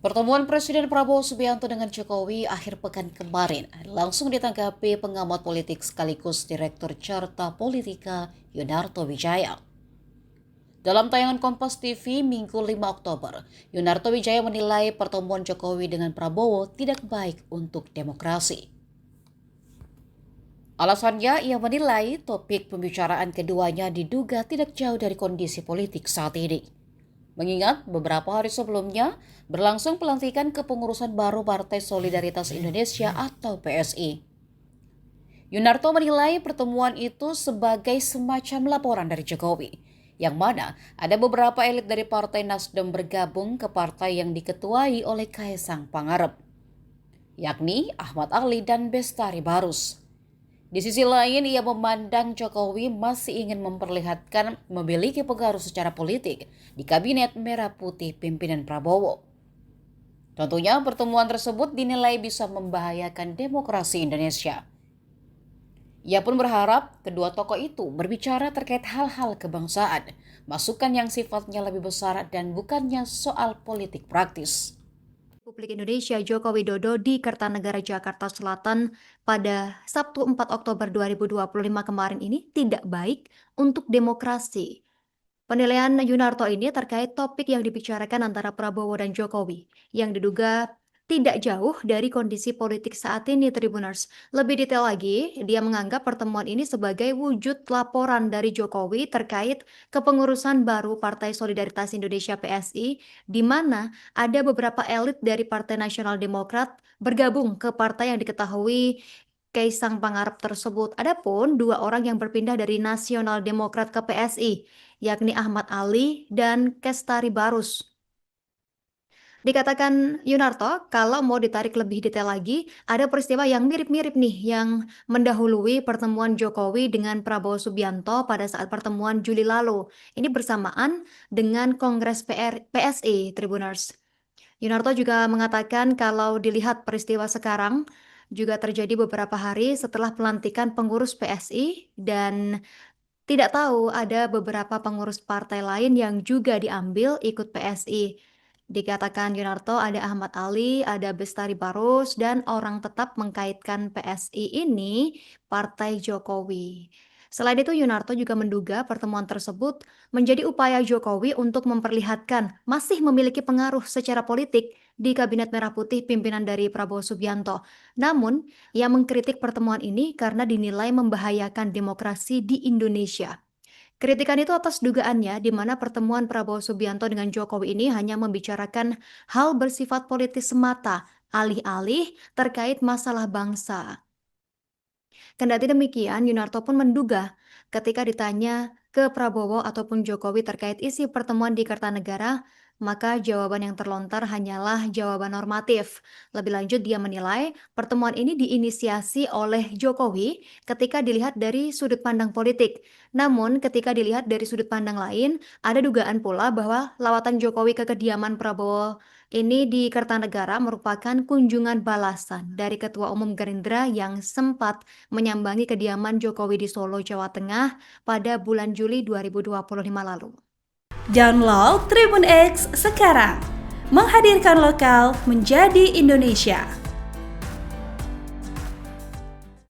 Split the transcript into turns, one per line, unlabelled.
Pertemuan Presiden Prabowo Subianto dengan Jokowi akhir pekan kemarin langsung ditanggapi pengamat politik sekaligus Direktur Carta Politika Yunarto Wijaya. Dalam tayangan Kompas TV Minggu 5 Oktober, Yunarto Wijaya menilai pertemuan Jokowi dengan Prabowo tidak baik untuk demokrasi. Alasannya, ia menilai topik pembicaraan keduanya diduga tidak jauh dari kondisi politik saat ini. Mengingat beberapa hari sebelumnya berlangsung pelantikan kepengurusan baru Partai Solidaritas Indonesia atau PSI. Yunarto menilai pertemuan itu sebagai semacam laporan dari Jokowi, yang mana ada beberapa elit dari Partai Nasdem bergabung ke partai yang diketuai oleh Kaisang Pangarep, yakni Ahmad Ali dan Bestari Barus. Di sisi lain, ia memandang Jokowi masih ingin memperlihatkan memiliki pengaruh secara politik di Kabinet Merah Putih pimpinan Prabowo. Tentunya pertemuan tersebut dinilai bisa membahayakan demokrasi Indonesia. Ia pun berharap kedua tokoh itu berbicara terkait hal-hal kebangsaan, masukan yang sifatnya lebih besar dan bukannya soal politik praktis.
Republik Indonesia Joko Widodo di Kertanegara, Jakarta Selatan pada Sabtu 4 Oktober 2025 kemarin ini tidak baik untuk demokrasi. Penilaian Yunarto ini terkait topik yang dibicarakan antara Prabowo dan Jokowi yang diduga tidak jauh dari kondisi politik saat ini, Tribuners. Lebih detail lagi, dia menganggap pertemuan ini sebagai wujud laporan dari Jokowi terkait kepengurusan baru Partai Solidaritas Indonesia PSI, di mana ada beberapa elit dari Partai Nasional Demokrat bergabung ke partai yang diketahui Kaisang Pangarep tersebut. Adapun dua orang yang berpindah dari Nasional Demokrat ke PSI, yakni Ahmad Ali dan Kestari Barus. Dikatakan Yunarto, kalau mau ditarik lebih detail lagi, ada peristiwa yang mirip-mirip nih yang mendahului pertemuan Jokowi dengan Prabowo Subianto pada saat pertemuan Juli lalu. Ini bersamaan dengan Kongres PSI, Tribuners. Yunarto juga mengatakan kalau dilihat peristiwa sekarang, juga terjadi beberapa hari setelah pelantikan pengurus PSI dan tidak tahu ada beberapa pengurus partai lain yang juga diambil ikut PSI. Dikatakan Yunarto ada Ahmad Ali, ada Bestari Barus, dan orang tetap mengkaitkan PSI ini Partai Jokowi. Selain itu, Yunarto juga menduga pertemuan tersebut menjadi upaya Jokowi untuk memperlihatkan masih memiliki pengaruh secara politik di Kabinet Merah Putih pimpinan dari Prabowo Subianto. Namun, ia mengkritik pertemuan ini karena dinilai membahayakan demokrasi di Indonesia. Kritikan itu atas dugaannya di mana pertemuan Prabowo Subianto dengan Jokowi ini hanya membicarakan hal bersifat politis semata, alih-alih terkait masalah bangsa. Kendati demikian, Yunarto pun menduga ketika ditanya ke Prabowo ataupun Jokowi terkait isi pertemuan di Kertanegara, maka jawaban yang terlontar hanyalah jawaban normatif. Lebih lanjut, dia menilai pertemuan ini diinisiasi oleh Jokowi ketika dilihat dari sudut pandang politik. Namun, ketika dilihat dari sudut pandang lain, ada dugaan pula bahwa lawatan Jokowi ke kediaman Prabowo ini di Kertanegara merupakan kunjungan balasan dari Ketua Umum Gerindra yang sempat menyambangi kediaman Jokowi di Solo, Jawa Tengah pada bulan Juli 2025 lalu.
Download Tribun X sekarang, menghadirkan lokal menjadi Indonesia.